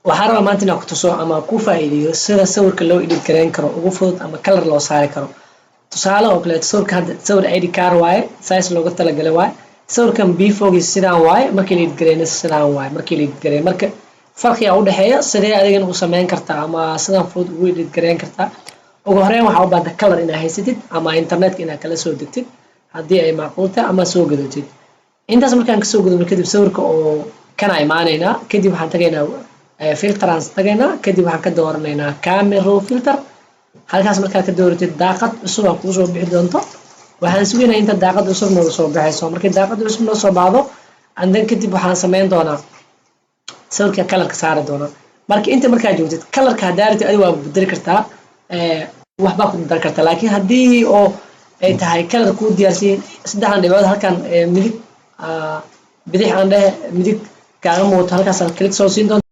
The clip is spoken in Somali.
waxaan rabaa maanta inaan ku tuso ama ku faa'iideeyo sida sawirka loo edit gareyn karo ugu fudud ama color loo saari karo. tusaale oo kale sawirka hadda sawir ID card waaye size looga talagalay waaye sawirkan B4 sidaan waaye markii la edit gareeyna sidaan waaye markii la edit gareey marka farqiga u dhaxeeya sidee adigana u sameyn kartaa ama sidaan fudud ugu edit gareyn kartaa. ugu horeyn waxa u baahan color inaad haysatid ama internetka inaad kala soo degtid haddii ay macquul tahay ama soo gadatid. intaas markaan ka soo gudubno kadib sawirka oo kana imaanaynaa kadib waxaan tagaynaa filters tagaynaa kadib waxaan ka dooranaynaa camera raw filter. halkaas markaa ka dooratid daaqad cusub aan kuu soo bixi doonto waxaan sugaynaa inta daaqad cusub noo soo baxayso markii daaqad cusub noo soo baxdo andan kadib waxaan sameyn doonaa sawirka colorka saari doonaa. marka inta markaa joogtid colorka hadaarti adigu waa bedeli kartaa waxba ku dar kartaa laakiin haddii oo ay tahay color ku diyaarsan saddexdan dhibcood halkan midig bidix aan dheh midig kaaga muuqato halkaas click soo siin doonto